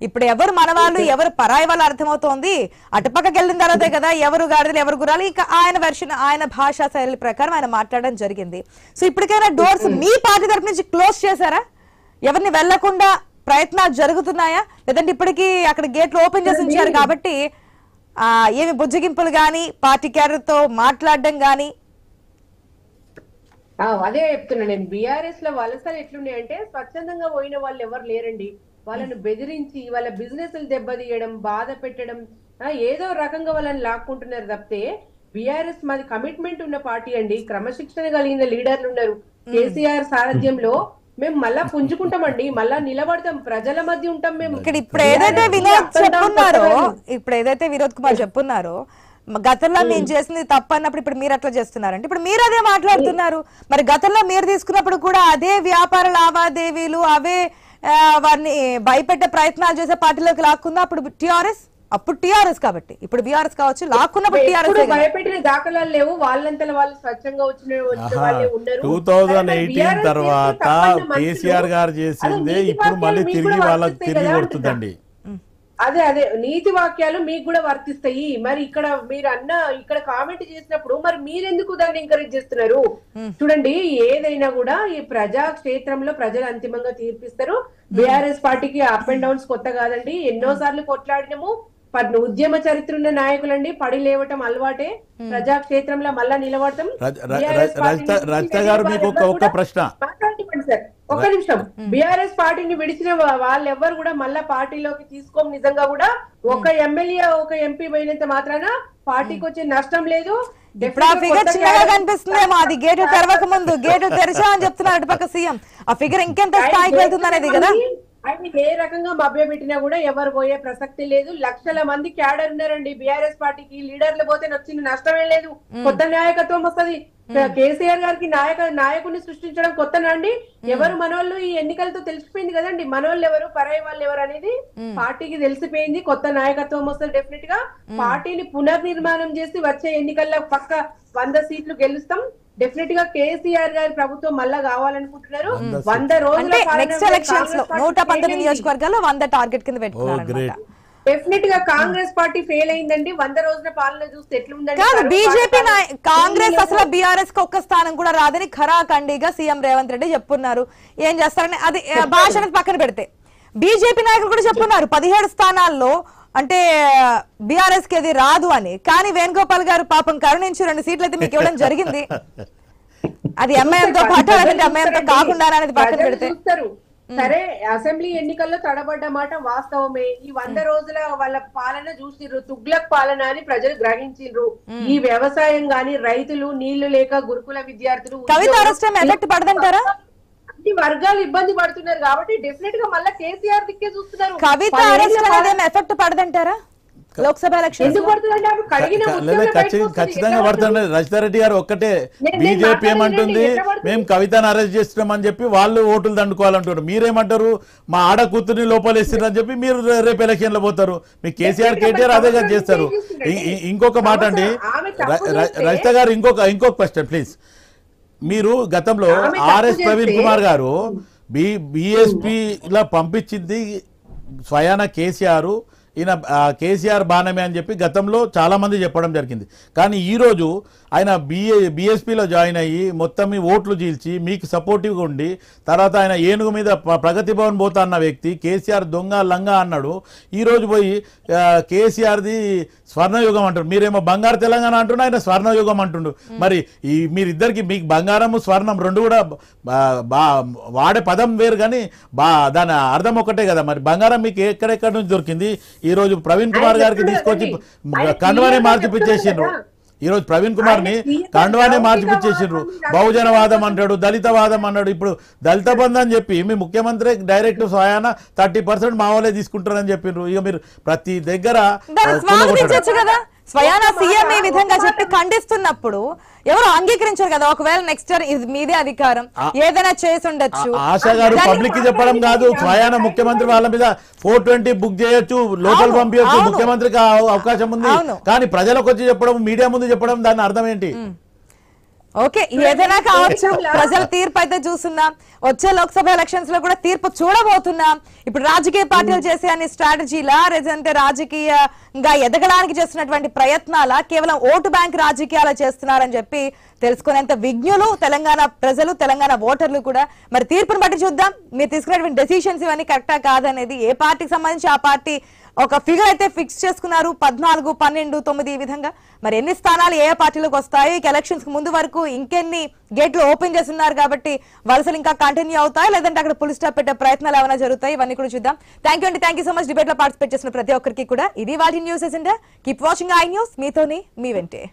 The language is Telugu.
ఇప్పుడు ఎవరు మనవాళ్ళు ఎవరు పరాయి వాళ్ళు అర్థమవుతోంది. అటుపక్కకి వెళ్ళిన తర్వాతే కదా ఎవరు గాడిదలు ఎవరు గురాలు. ఇంకా ఆయన వెర్షన్ ఆయన భాషా శైలి ప్రకారం ఆయన మాట్లాడడం జరిగింది. సో ఇప్పటికైనా డోర్స్ మీ పార్టీ తరపు నుంచి క్లోజ్ చేశారా? ఎవరిని వెళ్లకుండా ప్రయత్నాలు జరుగుతున్నాయా? లేదంటే ఇప్పటికీ అక్కడ గేట్లు ఓపెన్ చేసి ఉంచారు కాబట్టి ఏమి బుజ్జగింపులు గాని పార్టీ క్యాడర్ తో మాట్లాడడం గాని? అదే చెప్తున్నా నేను. బీఆర్ఎస్ లో వలసలు ఎట్లున్నాయంటే స్వచ్ఛందంగా పోయిన వాళ్ళు ఎవరు లేరండి. వాళ్ళను బెదిరించి వాళ్ళ బిజినెస్ దెబ్బతీయడం, బాధ పెట్టడం, ఏదో రకంగా వాళ్ళని లాక్కుంటున్నారు తప్పితే బీఆర్ఎస్ మాది కమిట్మెంట్ ఉన్న పార్టీ అండి. క్రమశిక్షణ కలిగిన లీడర్లు ఉన్నారు. కేసీఆర్ సారథ్యంలో మేము మళ్ళా పుంజుకుంటామండి, మళ్ళా నిలబడతాం, ప్రజల మధ్య ఉంటాం మేము. ఇక్కడ ఇప్పుడు ఏదైతే వినోద్ కుమార్ చెప్పున్నారో గతంలో మేము చేసింది తప్పు అన్నప్పుడు ఇప్పుడు మీరు అట్లా చేస్తున్నారంటే ఇప్పుడు మీరు అదే మాట్లాడుతున్నారు. మరి గతంలో మీరు తీసుకున్నప్పుడు కూడా అదే వ్యాపార లావాదేవీలు అవే వారిని భయపెట్టే ప్రయత్నాలు చేసే పార్టీలోకి లాక్కుందా అప్పుడు టీఆర్ఎస్? అప్పుడు టీఆర్ఎస్ కాబట్టి ఇప్పుడు బీఆర్ఎస్ కావచ్చు, లాక్కున్నప్పుడు టీఆర్ఎస్ భయపెట్టిన దాఖలాలు లేవు. వాళ్ళంతా వాళ్ళు స్వచ్ఛంగా వచ్చిన 2018 తర్వాత కేసీఆర్ గారు చేసిందే ఇప్పుడు మళ్ళీ తిరిగి వాళ్ళకి తిరిగి కొడుతుందండి. అదే అదే నీతి వాక్యాలు మీకు కూడా వర్తిస్తాయి. మరి ఇక్కడ మీరు ఇక్కడ కామెంట్ చేసినప్పుడు మరి మీరెందుకు దాన్ని ఎంకరేజ్ చేస్తున్నారు? చూడండి, ఏదైనా కూడా ఈ ప్రజా క్షేత్రంలో ప్రజలు అంతిమంగా తీర్పిస్తారు. బీఆర్ఎస్ పార్టీకి అప్ అండ్ డౌన్స్ కొత్త కాదండి. ఎన్నో సార్లు కొట్లాడినము. ఉద్యమ చరిత్ర ఉన్న నాయకులండి. పడి లేవటం అలవాటే. ప్రజాక్షేత్రంలో మళ్ళా నిలబడతాం. రజిత గారు మీకు ఒక ప్రశ్న సార్, ఒక నిమిషం. బీఆర్ఎస్ పార్టీని విడిచిన వాళ్ళెవ్వరు కూడా మళ్ళా పార్టీలోకి తీసుకోం. నిజంగా కూడా ఒక ఎమ్మెల్యే ఒక ఎంపీ పోయినంత మాత్రాన పార్టీకి వచ్చే నష్టం లేదు. కనిపిస్తుందేమో అది గేటు తెరవక ముందు గేటు తెరిచా అని చెప్తున్నారు అటుపక్క సీఎం. ఆ ఫిగర్ ఇంకెంత స్థాయికి వెళ్తుంది అనేది కదా. అయితే ఏ రకంగా మభ్య పెట్టినా కూడా ఎవరు పోయే ప్రసక్తి లేదు. లక్షల మంది క్యాడర్ ఉన్నారండి బీఆర్ఎస్ పార్టీకి. లీడర్లు పోతే వచ్చిన నష్టమే లేదు. కొత్త నాయకత్వం వస్తుంది. కేసీఆర్ గారికి నాయకుడిని సృష్టించడం కొత్తనా అండి? ఎవరు మనోళ్ళు ఈ ఎన్నికలతో తెలిసిపోయింది కదండి. మనోళ్ళు ఎవరు, పరాయి వాళ్ళు ఎవరు అనేది పార్టీకి తెలిసిపోయింది. కొత్త నాయకత్వం వస్తుంది. డెఫినెట్ గా పార్టీని పునర్నిర్మాణం చేసి వచ్చే ఎన్నికల్లో పక్క 100 సీట్లు గెలుస్తాం. డెఫినెట్ గా కేసీఆర్ గారి ప్రభుత్వం మళ్ళా కావాలనుకుంటున్నారు. 100 రోజుల నెక్స్ట్ ఎలక్షన్స్ లో 119 నియోజకవర్గాల్లో 100 టార్గెట్ కింద పెట్టుకున్నారు. డెఫినెట్ గా కాంగ్రెస్ పార్టీ ఫెయిల్ అయిందండి. 100 రోజుల పాలన చూస్తే ఎట్లుందండి? బీజేపీ కాంగ్రెస్ అసలు బీఆర్ఎస్ కి ఒక్క స్థానం కూడా రాదని ఖరాఖండిగా సీఎం రేవంత్ రెడ్డి చెప్పున్నారు. ఏం చేస్తారని అది భాష అనేది పక్కన పెడితే బీజేపీ నాయకులు కూడా చెప్పున్నారు 17 స్థానాల్లో అంటే బీఆర్ఎస్ కి అది రాదు అని. కానీ వేణుగోపాల్ గారు పాపం కరుణించి 2 సీట్లు అయితే మీకు ఇవ్వడం జరిగింది. అది ఎంఐఎంతో పాటు ఎంఐఎంతో కాకుండా అనేది పక్కన పెడితే సరే, అసెంబ్లీ ఎన్నికల్లో తడబడ్డ మాట వాస్తవమే. ఈ 100 రోజుల వాళ్ళ పాలన చూసిర్రు, తుగ్లక్ పాలన అని ప్రజలు గ్రహించిండ్రు. ఈ వ్యవసాయం గాని, రైతులు, నీళ్లు లేక గురుకుల విద్యార్థులు, కవిత అరెస్ట్ ఎఫెక్ట్ పడదంటారా? అన్ని వర్గాలు ఇబ్బంది పడుతున్నారు కాబట్టి డెఫినెట్ గా మళ్ళీ కేసీఆర్ దిక్కే చూస్తున్నారు. కవిత అరెస్ట్ అనేది ఎఫెక్ట్ పడదంటారా లోక్సభ ఎలక్షన్? ఖచ్చితంగా పడుతుంది. రజితారెడ్డి గారు ఒక్కటే బీజేపీ ఏమంటుంది, మేము కవితను అరెస్ట్ చేస్తున్నామని చెప్పి వాళ్ళు ఓటులు దండుకోవాలంటారు. మీరేమంటారు, మా ఆడ కూతుర్ని లోపలేస్తున్నారని చెప్పి మీరు రేపు ఎలక్షన్ లో పోతారు. మీ కేసీఆర్ కేటీఆర్ అదే చేస్తారు. ఇంకొక మాట అండి రజిత గారు, ఇంకొక క్వశ్చన్ ప్లీజ్. మీరు గతంలో ఆర్ఎస్ ప్రవీణ్ కుమార్ గారు బీఎస్పీలా పంపించింది స్వయాన కేసీఆర్, ఈయన కేసీఆర్ బాణమే అని చెప్పి గతంలో చాలామంది చెప్పడం జరిగింది. కానీ ఈరోజు ఆయన బీఎస్పీలో జాయిన్ అయ్యి మొత్తం మీ ఓట్లు చీల్చి మీకు సపోర్టివ్గా ఉండి తర్వాత ఆయన ఏనుగు మీద ప్రగతి భవన్ పోతా అన్న వ్యక్తి కేసీఆర్ దొంగ లంగా అన్నాడు. ఈరోజు పోయి కేసీఆర్ది స్వర్ణయుగం అంటాడు. మీరేమో బంగారు తెలంగాణ అంటున్నా, ఆయన స్వర్ణయుగం అంటుండు. మరి మీరిద్దరికి మీకు బంగారము స్వర్ణం రెండు కూడా వాడే పదం వేరు కానీ దాని అర్థం ఒకటే కదా. మరి బంగారం మీకు ఎక్కడెక్కడి నుంచి దొరికింది? ఈరోజు ప్రవీణ్ కుమార్ గారికి తీసుకొచ్చి కండువానే మార్చిపిచ్చేసిండ్రు. ఈరోజు ప్రవీణ్ కుమార్ ని కండువానే మార్చిపిచ్చేసిండ్రు. బహుజనవాదం అంటాడు, దళితవాదం అన్నాడు. ఇప్పుడు దళిత బంధు అని చెప్పి మీ ముఖ్యమంత్రి డైరెక్ట్ స్వయాన 30% మా వాళ్ళే తీసుకుంటారని చెప్పిండ్రు. ఇక మీరు ప్రతి దగ్గర స్వయాన సీఎం ఈ విధంగా చెప్పి ఖండిస్తున్నప్పుడు ఎవరు అంగీకరించారు కదా. ఒకవేళ నెక్స్ట్ ఇయర్ ఇది మీదే అధికారం, ఏదైనా చేసి ఉండొచ్చు. ఆశా గారు పబ్లిక్ కి చెప్పడం కాదు, స్వయాన ముఖ్యమంత్రి వాళ్ళ మీద 420 బుక్ చేయొచ్చు, లోపల పంపించచ్చు, ముఖ్యమంత్రికి అవకాశం ఉంది. కానీ ప్రజలకు వచ్చి చెప్పడం, మీడియా ముందు చెప్పడం, దాని అర్థం ఏంటి? ఓకే ఏదైనా కావచ్చు ప్రజల తీర్పు అయితే చూస్తున్నాం వచ్చే లోక్సభ ఎలక్షన్స్ లో కూడా తీర్పు చూడబోతున్నాం ఇప్పుడు రాజకీయ పార్టీలు చేసే అన్ని స్ట్రాటజీలా లేదంటే రాజకీయంగా ఎదగడానికి చేస్తున్నటువంటి ప్రయత్నాల కేవలం ఓటు బ్యాంక్ రాజకీయాలు చేస్తున్నారని చెప్పి తెలుసుకునేంత విజ్ఞులు తెలంగాణ ప్రజలు తెలంగాణ ఓటర్లు కూడా మరి తీర్పును బట్టి చూద్దాం మీరు తీసుకునేటువంటి డెసిషన్స్ ఇవన్నీ కరెక్టా కాదనేది ఏ పార్టీకి సంబంధించి ఆ పార్టీ ఒక ఫిగర్ అయితే ఫిక్స్ చేసుకున్నారు 14, 12, 9 ఈ విధంగా మరి ఎన్ని స్థానాలు ఏ పార్టీలకు వస్తాయి ఎలక్షన్స్ కి ముందు వరకు ఇంకెన్ని గేట్లు ఓపెన్ చేస్తున్నారు కాబట్టి వలసలు ఇంకా కంటిన్యూ అవుతాయి లేదంటే అక్కడ పుల్ స్టాప్ పెట్టే ప్రయత్నాలు ఏమైనా జరుగుతాయి ఇవన్నీ కూడా చూద్దాం థ్యాంక్ యూ అండి thank you so much debate లో పార్టిసిపేట్ చేసిన ప్రతి ఒక్కరికి కూడా ఇది వాటి news agenda keep watching I news మీతోని మీ వెంటే